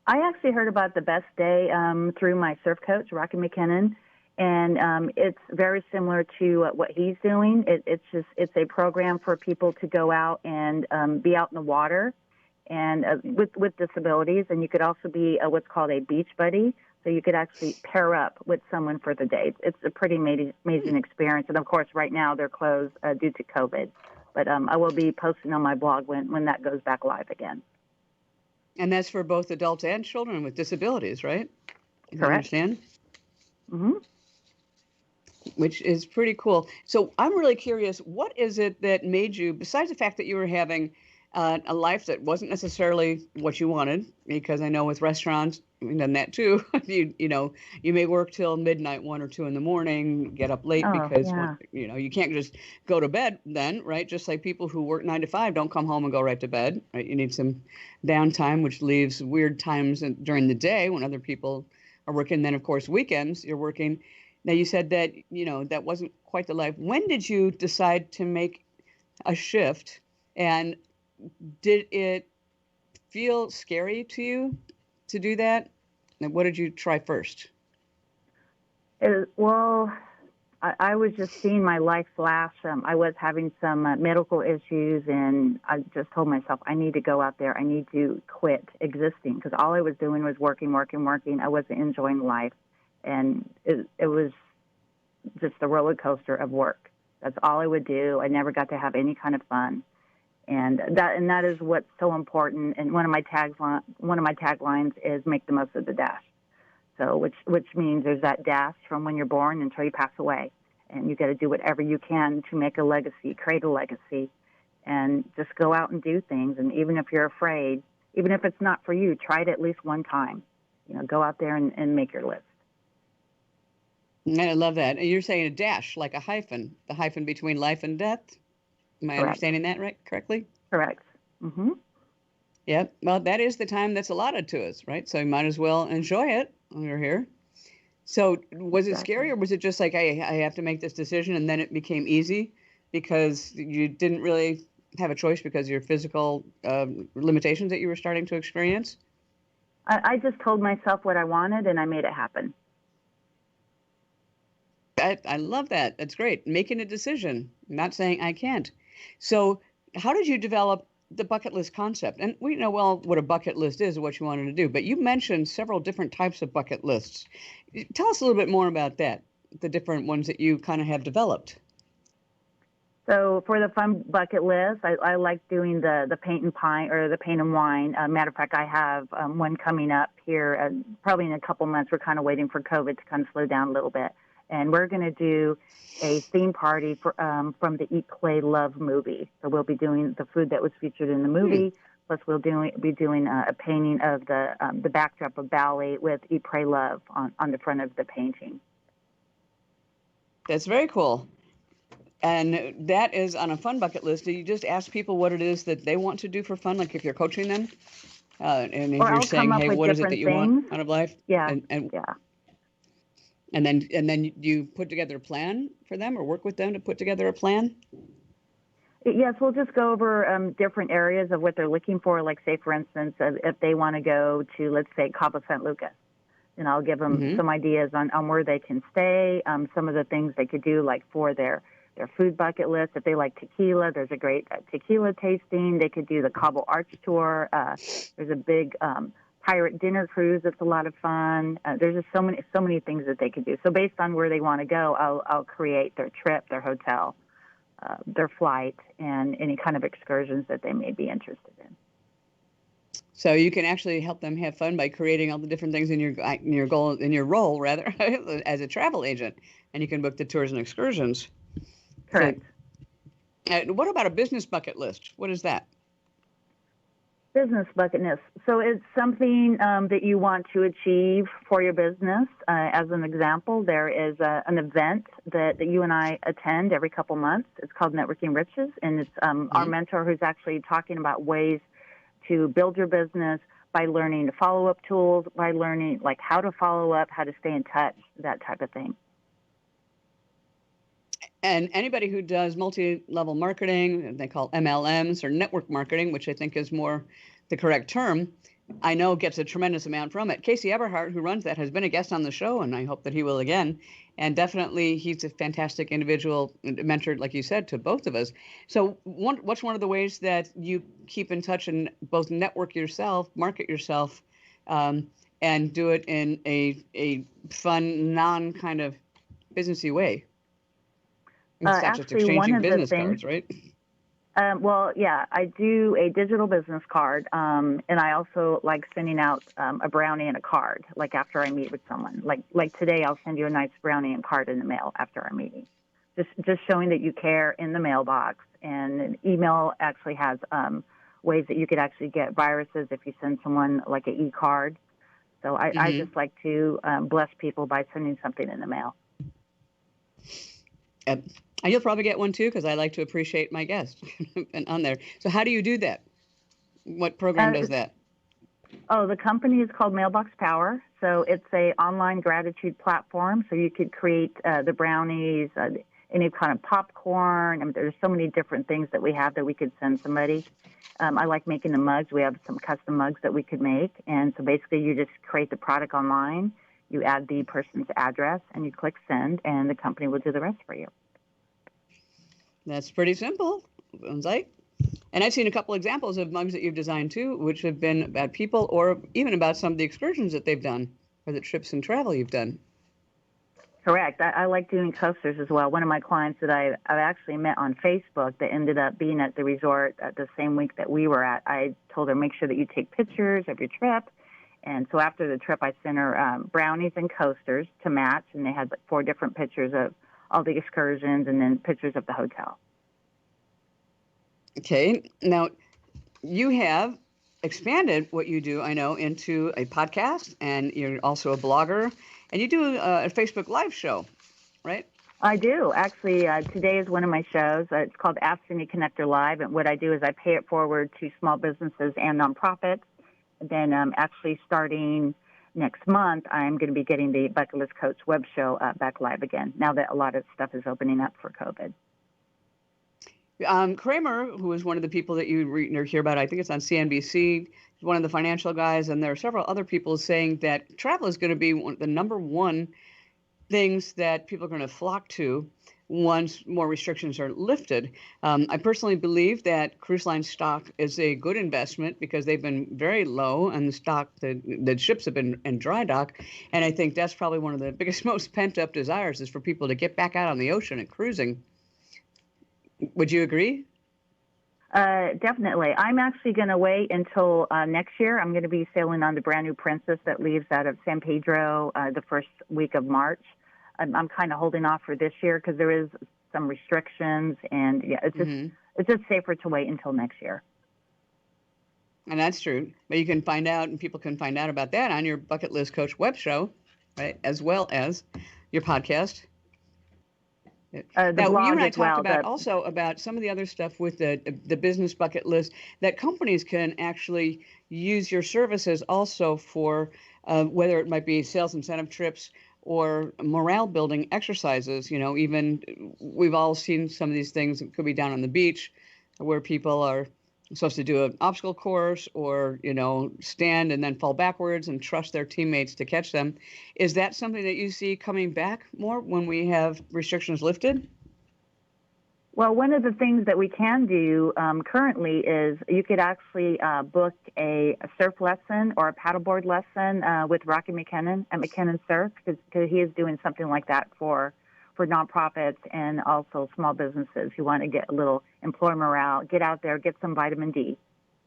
I actually heard about the Best Day through my surf coach, Rocky McKinnon, and it's very similar to what he's doing. It's a program for people to go out and be out in the water and with disabilities, and you could also be what's called a beach buddy. So you could actually pair up with someone for the day. It's a pretty amazing experience. And, of course, right now they're closed due to COVID. But I will be posting on my blog when that goes back live again. And that's for both adults and children with disabilities, right? Correct. I understand? Mm-hmm. Which is pretty cool. So I'm really curious, what is it that made you, besides the fact that you were having a life that wasn't necessarily what you wanted, because I know with restaurants, we've done that too. You may work till midnight, 1 or 2 in the morning, get up late because you can't just go to bed then, right? Just like people who work 9 to 5 don't come home and go right to bed, right? You need some downtime, which leaves weird times during the day when other people are working. Then, of course, weekends you're working. Now, you said that that wasn't quite the life. When did you decide to make a shift, and did it feel scary to you to do that? And what did you try first? I was just seeing my life flash. I was having some medical issues, and I just told myself, I need to go out there. I need to quit existing, because all I was doing was working. I wasn't enjoying life, and it was just a roller coaster of work. That's all I would do. I never got to have any kind of fun. And that is what's so important. And one of my taglines is make the most of the dash. So which means there's that dash from when you're born until you pass away, and you got to do whatever you can to make a legacy, create a legacy, and just go out and do things. And even if you're afraid, even if it's not for you, try it at least one time. Go out there and make your list. I love that. And you're saying a dash, like a hyphen, the hyphen between life and death. Am I understanding that correctly? Correct. Mm-hmm. Yeah. Well, that is the time that's allotted to us, right? So you might as well enjoy it when you're here. So was it scary, or was it just like, I have to make this decision, and then it became easy because you didn't really have a choice because of your physical limitations that you were starting to experience? I just told myself what I wanted, and I made it happen. I love that. That's great. Making a decision, not saying I can't. So how did you develop the bucket list concept? And we know well what a bucket list is and what you wanted to do, but you mentioned several different types of bucket lists. Tell us a little bit more about that, the different ones that you kind of have developed. So for the fun bucket list, I like doing the paint and pine or the paint and wine. Matter of fact, I have one coming up here probably in a couple months. We're kind of waiting for COVID to kind of slow down a little bit. And we're going to do a theme party from the Eat, Play, Love movie. So we'll be doing the food that was featured in the movie, plus we'll be doing a painting of the backdrop of Bali with Eat, Pray, Love on the front of the painting. That's very cool. And that is on a fun bucket list. Do you just ask people what it is that they want to do for fun, like if you're coaching them? And if you're saying, hey, what is it that you want out of life? Yeah, yeah. And then you put together a plan for them, or work with them to put together a plan? Yes, we'll just go over different areas of what they're looking for. Like, say, for instance, if they want to go to, let's say, Cabo San Lucas, and I'll give them some ideas on where they can stay, some of the things they could do, like for their food bucket list. If they like tequila, there's a great tequila tasting. They could do the Cabo Arch tour. There's a big pirate dinner cruise that's a lot of fun. There's just so many things that they could do. So based on where they want to go, I'll create their trip, their hotel, their flight, and any kind of excursions that they may be interested in. So you can actually help them have fun by creating all the different things in your role rather as a travel agent, and you can book the tours and excursions. Correct. So, what about a business bucket list? What is that? Business bucket list. So it's something that you want to achieve for your business. As an example, there is an event that you and I attend every couple months. It's called Networking Riches, and it's our mentor who's actually talking about ways to build your business by learning the follow-up tools, by learning like how to follow up, how to stay in touch, that type of thing. And anybody who does multi-level marketing, they call MLMs or network marketing, which I think is more the correct term, I know gets a tremendous amount from it. Casey Eberhardt, who runs that, has been a guest on the show, and I hope that he will again. And definitely, he's a fantastic individual, mentor, like you said, to both of us. So what's one of the ways that you keep in touch and both network yourself, market yourself, and do it in a fun, non-kind of businessy way? It's not just Actually, exchanging one of business the things, cards, right? Well, yeah, I do a digital business card, and I also like sending out a brownie and a card, like after I meet with someone. Like today, I'll send you a nice brownie and card in the mail after our meeting. Just showing that you care in the mailbox. And an email actually has ways that you could actually get viruses if you send someone like an e-card. So I just like to bless people by sending something in the mail. And you'll probably get one too, because I like to appreciate my guests and on there. So how do you do that? What program does that? Oh, the company is called Mailbox Power. So it's a online gratitude platform. So you could create the brownies, any kind of popcorn. I mean, there's so many different things that we have that we could send somebody. I like making the mugs. We have some custom mugs that we could make. And so basically you just create the product online. You add the person's address and you click send, and the company will do the rest for you. That's pretty simple, sounds like. And I've seen a couple examples of mugs that you've designed too, which have been about people or even about some of the excursions that they've done or the trips and travel you've done. Correct. I like doing coasters as well. One of my clients that I've actually met on Facebook that ended up being at the resort the same week that we were at, I told her, make sure that you take pictures of your trip. And so after the trip, I sent her brownies and coasters to match, and they had like 4 different pictures of all the excursions and then pictures of the hotel. Okay. Now, you have expanded what you do, I know, into a podcast, and you're also a blogger, and you do a Facebook Live show, right? I do. Actually, today is one of my shows. It's called Ask Cindy Connector Live, and what I do is I pay it forward to small businesses and nonprofits. Then actually starting next month, I'm going to be getting the Bucket List Coach web show back live again, now that a lot of stuff is opening up for COVID. Kramer, who is one of the people that you hear about, I think it's on CNBC, he's one of the financial guys, and there are several other people saying that travel is going to be the number one things that people are going to flock to once more restrictions are lifted. I personally believe that cruise line stock is a good investment because they've been very low and the stock, the ships have been in dry dock. And I think that's probably one of the biggest, most pent up desires is for people to get back out on the ocean and cruising. Would you agree? Definitely. I'm actually going to wait until next year. I'm going to be sailing on the brand new Princess that leaves out of San Pedro the first week of March. I'm kind of holding off for this year because there is some restrictions, and yeah, it's just safer to wait until next year. And that's true. But you can find out, and people can find out about that on your Bucket List Coach web show, right, as well as your podcast. Now, you and I talked about also about some of the other stuff with the business bucket list that companies can actually use your services also for whether it might be sales incentive trips or morale building exercises. You know, even we've all seen some of these things. It could be down on the beach where people are supposed to do an obstacle course or, stand and then fall backwards and trust their teammates to catch them. Is that something that you see coming back more when we have restrictions lifted? Well, one of the things that we can do currently is you could actually book a surf lesson or a paddleboard lesson with Rocky McKinnon at McKinnon Surf, because he is doing something like that for nonprofits and also small businesses who want to get a little employee morale, get out there, get some vitamin D,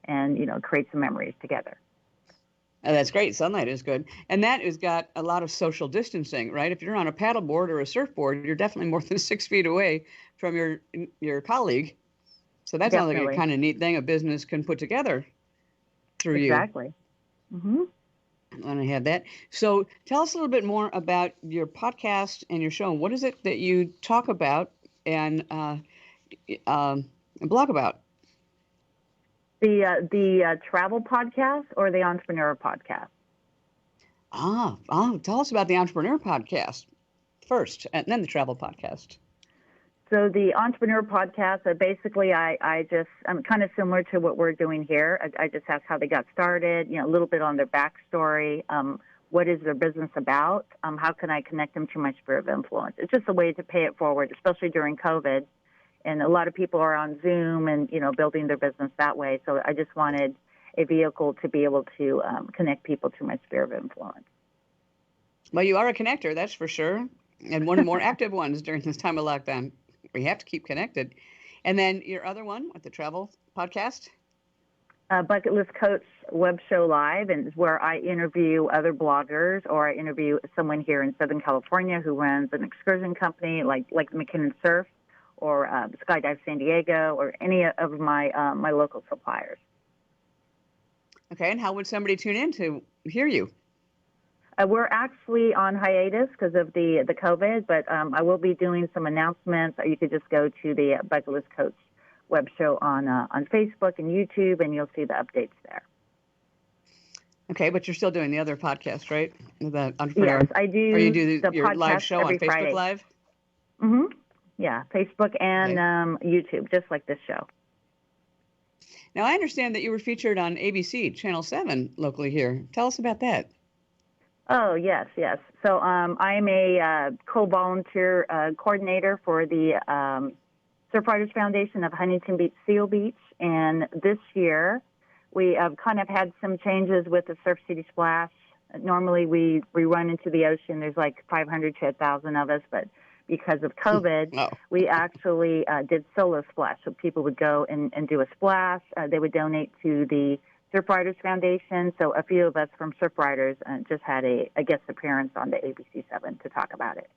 and create some memories together. Oh, that's great. Sunlight is good. And that has got a lot of social distancing, right? If you're on a paddleboard or a surfboard, you're definitely more than 6 feet away from your colleague. So that sounds like a kind of neat thing a business can put together through you. Exactly. Mm-hmm. I want to have that. So tell us a little bit more about your podcast and your show. What is it that you talk about and blog about? The travel podcast or the entrepreneur podcast? Tell us about the entrepreneur podcast first, and then the travel podcast. So the entrepreneur podcast, basically, I'm kind of similar to what we're doing here. I just ask how they got started, a little bit on their backstory. What is their business about? How can I connect them to my sphere of influence? It's just a way to pay it forward, especially during COVID. And a lot of people are on Zoom and, building their business that way. So I just wanted a vehicle to be able to connect people to my sphere of influence. Well, you are a connector, that's for sure. And one of the more active ones during this time of lockdown. We have to keep connected. And then your other one with the travel podcast? Bucket List Coach Web Show Live, and it's where I interview other bloggers, or I interview someone here in Southern California who runs an excursion company like McKinnon Surf, or Skydive San Diego, or any of my my local suppliers. Okay, and how would somebody tune in to hear you? We're actually on hiatus because of the COVID, but I will be doing some announcements. You could just go to the Bucket List Coach web show on Facebook and YouTube, and you'll see the updates there. Okay, but you're still doing the other podcast, right? The entrepreneur. Yes, I do. Or you do your podcast live show on Facebook Friday. Live? Mm-hmm. Yeah, Facebook and YouTube, just like this show. Now, I understand that you were featured on ABC, Channel 7, locally here. Tell us about that. Oh, yes. So I'm a co-volunteer coordinator for the Surf Riders Foundation of Huntington Beach, Seal Beach. And this year, we have kind of had some changes with the Surf City Splash. Normally, we run into the ocean. There's like 500 to 1,000 of us, but because of COVID, we actually did solo splash. So people would go and do a splash. They would donate to the Surf Riders Foundation. So a few of us from Surf Riders just had a guest appearance on the ABC7 to talk about it.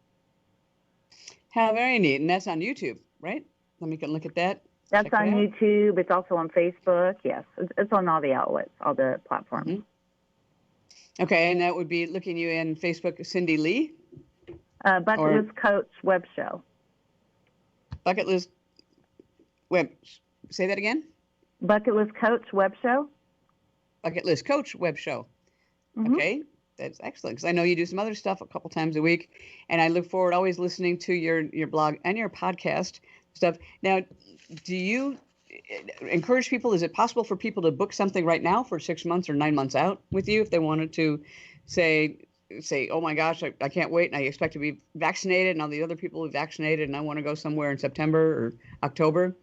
How very neat. And that's on YouTube, right? Let me look at that. That's on YouTube. It's also on Facebook. Yes, it's on all the outlets, all the platforms. Mm-hmm. Okay, and that would be looking you in Facebook, Cindy Lee? Bucket List Coach Web Show. Bucket List Web. Say that again? Bucket List Coach Web Show. Bucket List Coach Web Show. Mm-hmm. Okay, that's excellent, because I know you do some other stuff a couple times a week, and I look forward always listening to your blog and your podcast stuff. Now, do you encourage people, is it possible for people to book something right now for 6 months or 9 months out with you if they wanted to say, oh my gosh, I can't wait, and I expect to be vaccinated, and all the other people are vaccinated, and I want to go somewhere in September or October? Are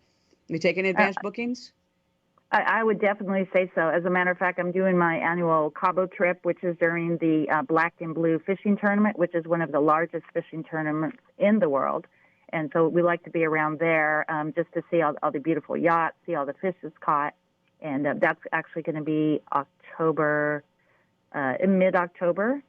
you taking advanced bookings? I would definitely say so. As a matter of fact, I'm doing my annual Cabo trip, which is during the Black and Blue Fishing Tournament, which is one of the largest fishing tournaments in the world. And so we like to be around there just to see all the beautiful yachts, see all the fish that's caught. And that's actually going to be in mid-October.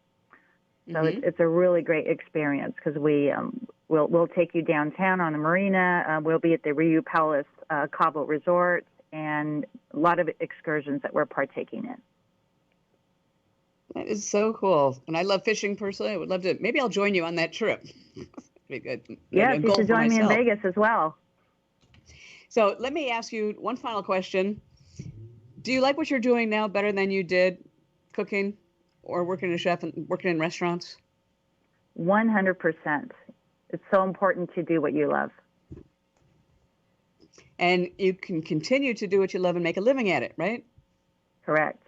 So it's a really great experience because we'll take you downtown on the marina. We'll be at the Riu Palace Cabo Resort, and a lot of excursions that we're partaking in. That is so cool. And I love fishing personally. I would love to. Maybe I'll join you on that trip. Be good. Yes, you should join me in Vegas as well. So let me ask you one final question. Do you like what you're doing now better than you did cooking or working as a chef and working in restaurants? 100%. It's so important to do what you love. and you can continue to do what you love and make a living at it, right? Correct.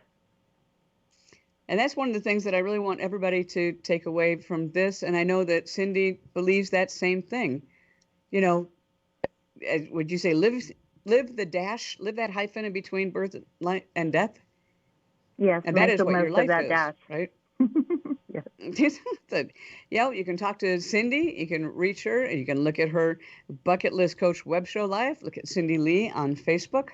And that's one of the things that I really want everybody to take away from this. And I know that Cindy believes that same thing. You know, would you say live that hyphen in between birth and death? Yes, and that is what your life that is, dash. right? Yes. Yeah, you can talk to Cindy. You can reach her. You can look at her Bucket List Coach web show live. Look at Cindy Lee on Facebook,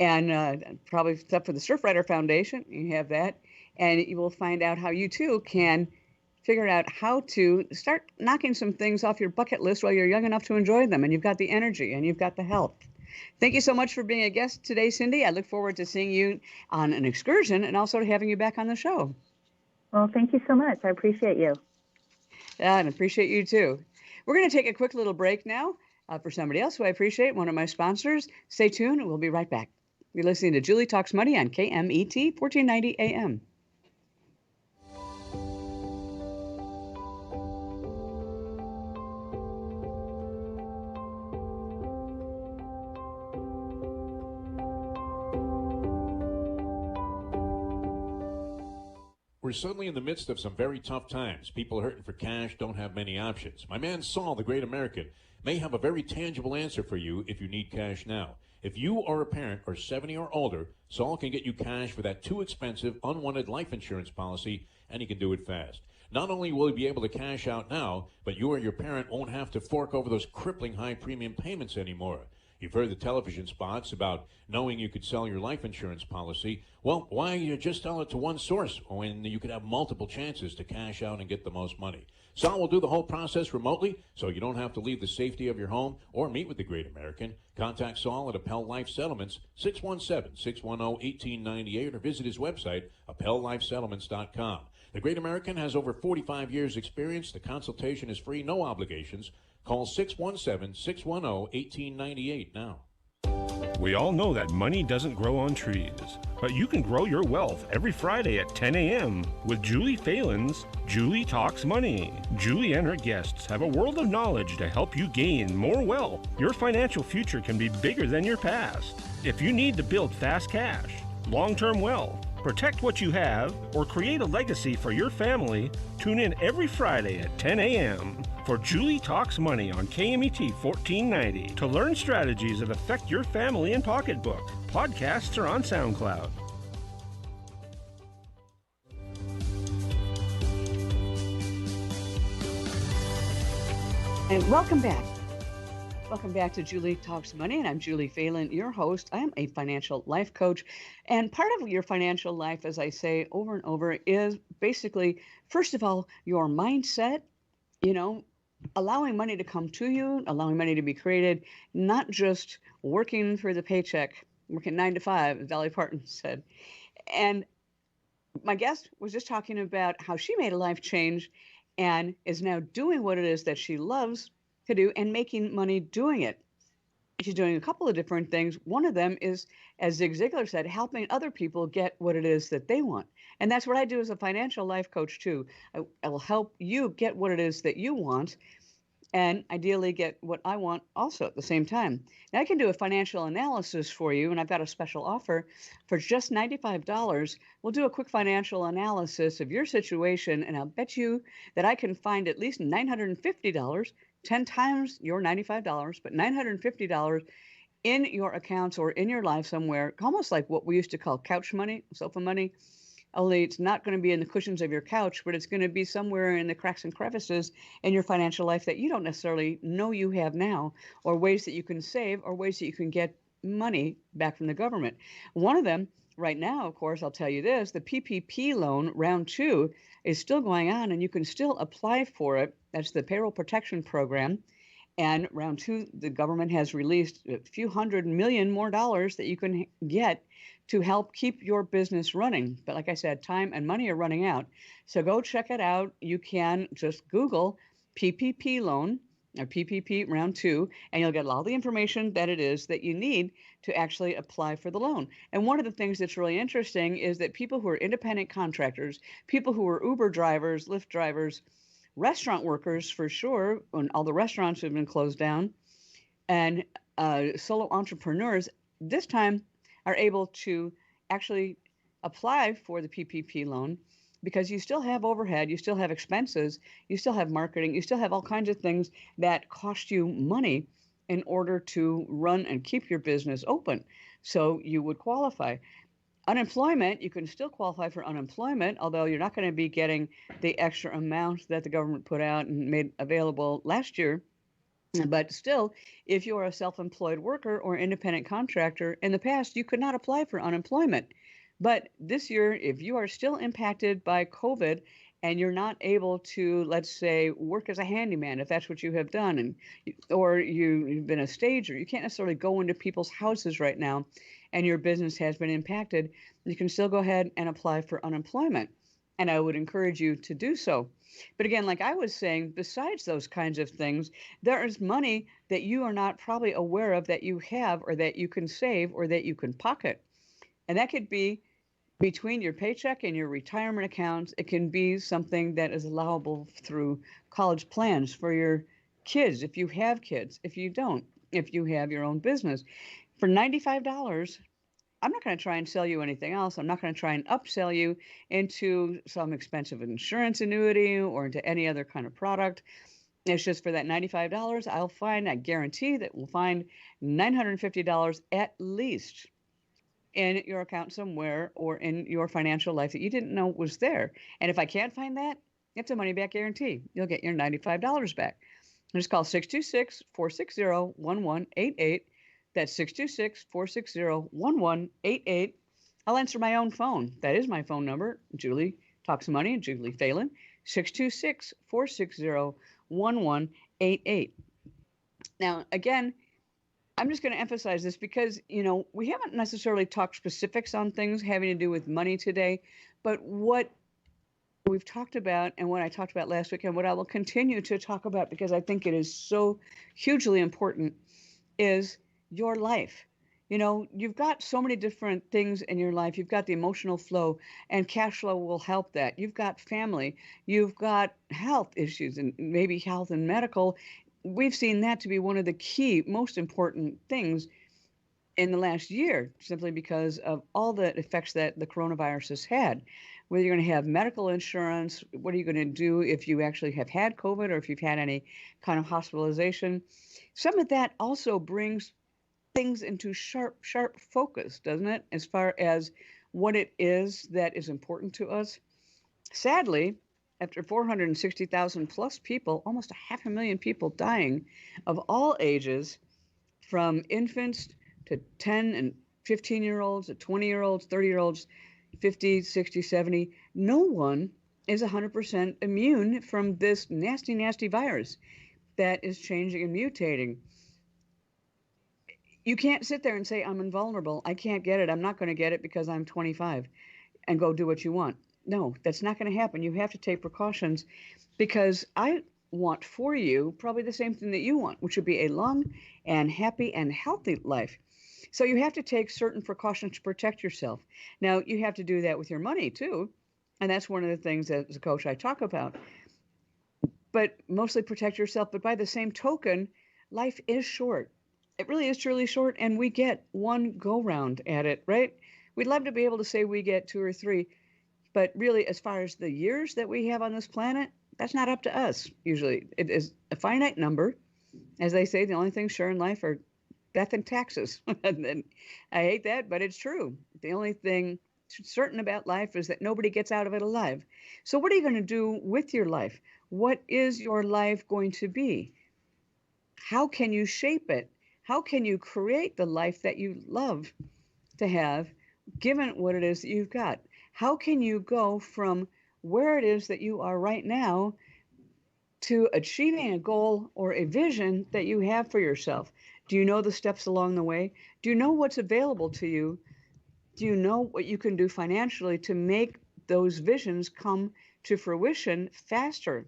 and probably stuff for the Surfrider Foundation. You have that, and you will find out how you too can figure out how to start knocking some things off your bucket list while you're young enough to enjoy them, and you've got the energy and you've got the health. Thank you so much for being a guest today, Cindy. I look forward to seeing you on an excursion and also to having you back on the show. Well, thank you so much. I appreciate you. Yeah, and appreciate you too. We're going to take a quick little break now for somebody else who I appreciate, one of my sponsors. Stay tuned, and we'll be right back. You're listening to Julie Talks Money on KMET 1490 AM. We're suddenly in the midst of some very tough times. People hurting for cash don't have many options. My man Saul, the great American, may have a very tangible answer for you if you need cash now. If you are a parent or 70 or older, Saul can get you cash for that too expensive, unwanted life insurance policy, and he can do it fast. Not only will he be able to cash out now, but you or your parent won't have to fork over those crippling high premium payments anymore. You've heard the television spots about knowing you could sell your life insurance policy. Well, why just sell it to one source when you could have multiple chances to cash out and get the most money? Saul will do the whole process remotely, so you don't have to leave the safety of your home or meet with the great American. Contact Saul at Appel Life Settlements, 617-610-1898, or visit his website, appellifesettlements.com. The great American has over 45 years' experience. The consultation is free, no obligations. Call 617-610-1898 now. We all know that money doesn't grow on trees, but you can grow your wealth every Friday at 10 a.m. with Julie Phelan's Julie Talks Money. Julie and her guests have a world of knowledge to help you gain more wealth. Your financial future can be bigger than your past. If you need to build fast cash, long-term wealth, protect what you have, or create a legacy for your family, tune in every Friday at 10 a.m. for Julie Talks Money on KMET 1490 to learn strategies that affect your family and pocketbook. Podcasts are on SoundCloud. And welcome back. Welcome back to Julie Talks Money, and I'm Julie Phelan, your host. I am a financial life coach, and part of your financial life, as I say over and over, is basically, first of all, your mindset, allowing money to come to you, allowing money to be created, not just working for the paycheck, working 9 to 5, as Dolly Parton said. And my guest was just talking about how she made a life change and is now doing what it is that she loves to do and making money doing it. She's doing a couple of different things. One of them is, as Zig Ziglar said, helping other people get what it is that they want. And that's what I do as a financial life coach too. I will help you get what it is that you want and ideally get what I want also at the same time. Now I can do a financial analysis for you, and I've got a special offer for just $95. We'll do a quick financial analysis of your situation, and I'll bet you that I can find at least $950, 10 times your $95, but $950 in your accounts or in your life somewhere, almost like what we used to call couch money, sofa money. Only it's not going to be in the cushions of your couch, but it's going to be somewhere in the cracks and crevices in your financial life that you don't necessarily know you have now, or ways that you can save, or ways that you can get money back from the government. One of them right now, of course, I'll tell you this, the PPP loan round 2 is still going on, and you can still apply for it. That's the Payroll Protection Program. And round 2, the government has released a few $100 million more that you can get to help keep your business running. But like I said, time and money are running out. So go check it out. You can just Google PPP loan or PPP round 2, and you'll get all the information that it is that you need to actually apply for the loan. And one of the things that's really interesting is that people who are independent contractors, people who are Uber drivers, Lyft drivers, restaurant workers for sure, when all the restaurants have been closed down, and solo entrepreneurs this time are able to actually apply for the PPP loan because you still have overhead, you still have expenses, you still have marketing, you still have all kinds of things that cost you money in order to run and keep your business open. So you would qualify. Unemployment, you can still qualify for unemployment, although you're not going to be getting the extra amount that the government put out and made available last year. But still, if you are a self-employed worker or independent contractor, in the past, you could not apply for unemployment. But this year, if you are still impacted by COVID and you're not able to, let's say, work as a handyman, if that's what you have done, and or you've been a stager, you can't necessarily go into people's houses right now, and your business has been impacted, you can still go ahead and apply for unemployment. And I would encourage you to do so. But again, like I was saying, besides those kinds of things, there is money that you are not probably aware of that you have or that you can save or that you can pocket. And that could be between your paycheck and your retirement accounts. It can be something that is allowable through college plans for your kids, if you have kids, if you don't, if you have your own business. For $95, I'm not going to try and sell you anything else. I'm not going to try and upsell you into some expensive insurance annuity or into any other kind of product. It's just for that $95, I guarantee that we'll find $950 at least in your account somewhere or in your financial life that you didn't know was there. And if I can't find that, it's a money back guarantee. You'll get your $95 back. Just call 626-460-1188. That's 626-460-1188. I'll answer my own phone. That is my phone number. Julie Talks Money, Julie Phelan, 626-460-1188. Now, again, I'm just going to emphasize this because, we haven't necessarily talked specifics on things having to do with money today, but what we've talked about and what I talked about last week and what I will continue to talk about because I think it is so hugely important is your life. You've got so many different things in your life. You've got the emotional flow, and cash flow will help that. You've got family. You've got health issues, and maybe health and medical. We've seen that to be one of the key, most important things in the last year, simply because of all the effects that the coronavirus has had. Whether you're going to have medical insurance, what are you going to do if you actually have had COVID or if you've had any kind of hospitalization? Some of that also brings things into sharp focus, doesn't it, as far as what it is that is important to us. Sadly, after 460,000 plus people, almost 500,000 people dying of all ages, from infants to 10 and 15-year-olds, to 20-year-olds, 30-year-olds, 50, 60, 70, no one is 100% immune from this nasty, nasty virus that is changing and mutating. You can't sit there and say, I'm invulnerable. I can't get it. I'm not going to get it because I'm 25 and go do what you want. No, that's not going to happen. You have to take precautions because I want for you probably the same thing that you want, which would be a long and happy and healthy life. So you have to take certain precautions to protect yourself. Now, you have to do that with your money too. And that's one of the things that as a coach I talk about. But mostly protect yourself. But by the same token, life is short. It really is truly short, and we get one go-round at it, right? We'd love to be able to say we get 2 or 3, but really, as far as the years that we have on this planet, that's not up to us, usually. It is a finite number. As they say, the only things sure in life are death and taxes. And I hate that, but it's true. The only thing certain about life is that nobody gets out of it alive. So what are you going to do with your life? What is your life going to be? How can you shape it? How can you create the life that you love to have, given what it is that you've got? How can you go from where it is that you are right now to achieving a goal or a vision that you have for yourself? Do you know the steps along the way? Do you know what's available to you? Do you know what you can do financially to make those visions come to fruition faster?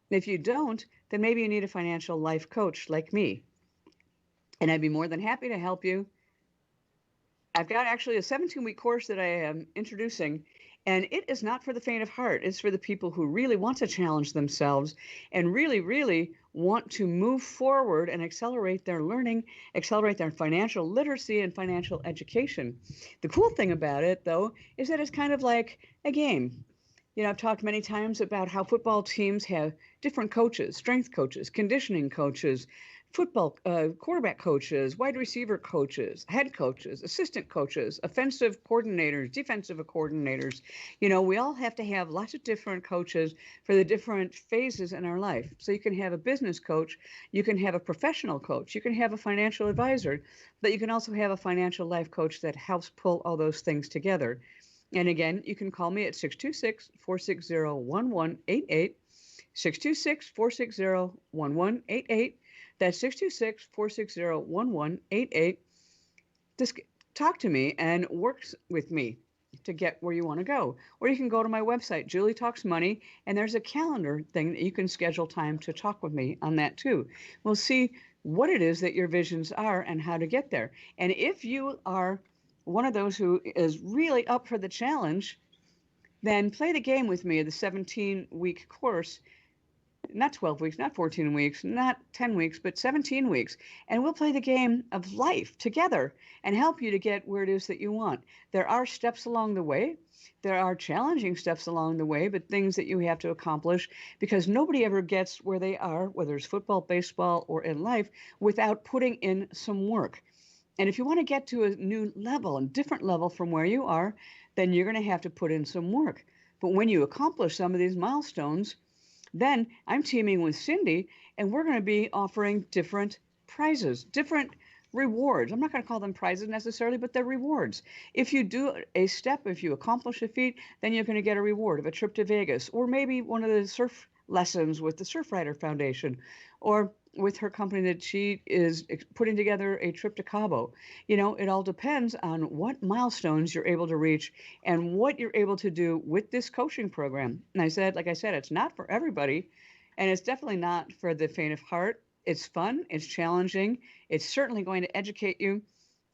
If you don't, then maybe you need a financial life coach like me. And I'd be more than happy to help you I've got actually a 17-week course that I am introducing, and it is not for the faint of heart. It's for the people who really want to challenge themselves and really, really want to move forward and accelerate their learning, accelerate their financial literacy and financial education. The cool thing about it, though, is that it's kind of like a game. You know, I've talked many times about how football teams have different coaches, strength coaches, conditioning coaches, football quarterback coaches, wide receiver coaches, head coaches, assistant coaches, offensive coordinators, defensive coordinators. You know, we all have to have lots of different coaches for the different phases in our life. So you can have a business coach, you can have a professional coach, you can have a financial advisor, but you can also have a financial life coach that helps pull all those things together. And again, you can call me at 626-460-1188, 626-460-1188. That's 626-460-1188. Just talk to me and work with me to get where you want to go. Or you can go to my website, Julie Talks Money, and there's a calendar thing that you can schedule time to talk with me on that too. We'll see what it is that your visions are and how to get there. And if you are one of those who is really up for the challenge, then play the game with me, the 17-week course. Not 12 weeks, not 14 weeks, not 10 weeks, but 17 weeks. And we'll play the game of life together and help you to get where it is that you want. There are steps along the way. There are challenging steps along the way, but things that you have to accomplish, because nobody ever gets where they are, whether it's football, baseball, or in life, without putting in some work. And if you want to get to a new level, a different level from where you are, then you're going to have to put in some work. But when you accomplish some of these milestones, then I'm teaming with Cindy, and we're going to be offering different prizes, different rewards. I'm not going to call them prizes necessarily, but they're rewards. If you do a step, if you accomplish a feat, then you're going to get a reward of a trip to Vegas, or maybe one of the surf lessons with the Surfrider Foundation, or with her company that she is putting together a trip to Cabo. You know, it all depends on what milestones you're able to reach and what you're able to do with this coaching program. And like I said, it's not for everybody, and it's definitely not for the faint of heart. It's fun, it's challenging, it's certainly going to educate you,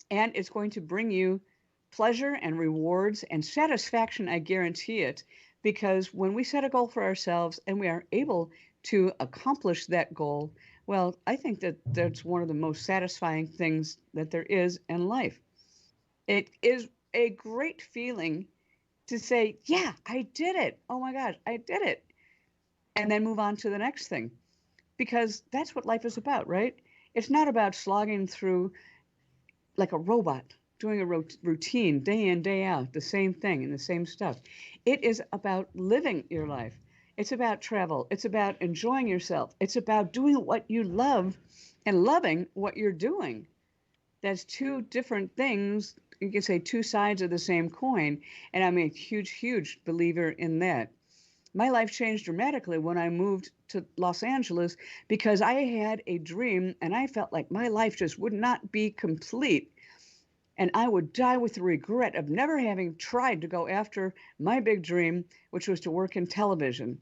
and it's going to bring you pleasure and rewards and satisfaction, I guarantee it, because when we set a goal for ourselves and we are able to accomplish that goal, well, I think that that's one of the most satisfying things that there is in life. It is a great feeling to say, yeah, I did it. Oh my gosh, I did it. And then move on to the next thing. Because that's what life is about, right? It's not about slogging through like a robot, doing a routine day in, day out, the same thing and the same stuff. It is about living your life. It's about travel. It's about enjoying yourself. It's about doing what you love and loving what you're doing. That's two different things. You can say two sides of the same coin. And I'm a huge, huge believer in that. My life changed dramatically when I moved to Los Angeles because I had a dream and I felt like my life just would not be complete. And I would die with the regret of never having tried to go after my big dream, which was to work in television.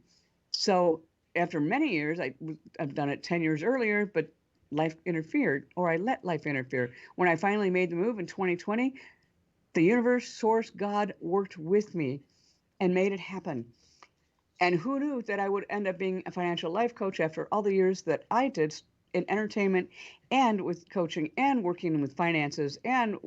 So after many years, I've done it 10 years earlier, but life interfered, or I let life interfere. When I finally made the move in 2020, the universe, source, God worked with me and made it happen. And who knew that I would end up being a financial life coach after all the years that I did in entertainment and with coaching and working with finances and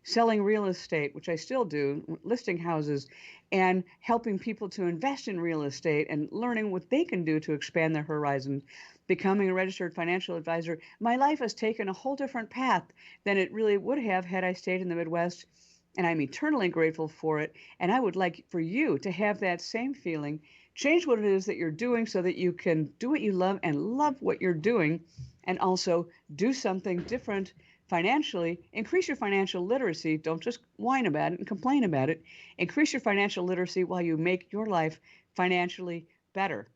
selling real estate, which I still do, listing houses and helping people to invest in real estate and learning what they can do to expand their horizon, becoming a registered financial advisor. My life has taken a whole different path than it really would have had I stayed in the Midwest. And I'm eternally grateful for it. And I would like for you to have that same feeling. Change what it is that you're doing so that you can do what you love and love what you're doing, and also do something different financially. Increase your financial literacy. Don't just whine about it and complain about it. Increase your financial literacy while you make your life financially better.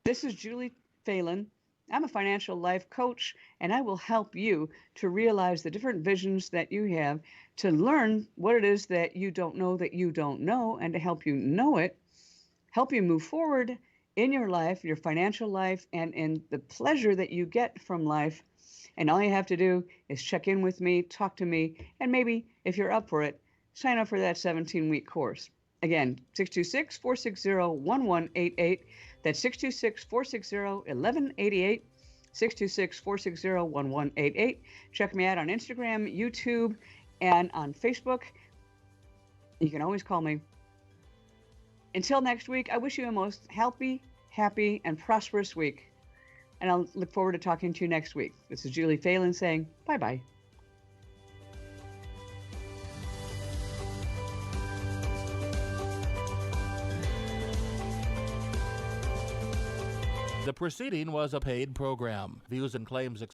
This is Julie Phelan. I'm a financial life coach, and I will help you to realize the different visions that you have, to learn what it is that you don't know, and to help you know it, help you move forward in your life, your financial life, and in the pleasure that you get from life And all you have to do is check in with me, talk to me, and maybe, if you're up for it, sign up for that 17-week course. Again, 626-460-1188. That's 626-460-1188. 626-460-1188. Check me out on Instagram, YouTube, and on Facebook. You can always call me. Until next week, I wish you a most healthy, happy, and prosperous week. And I'll look forward to talking to you next week. This is Julie Phelan saying bye-bye. The preceding was a paid program. Views and claims expressed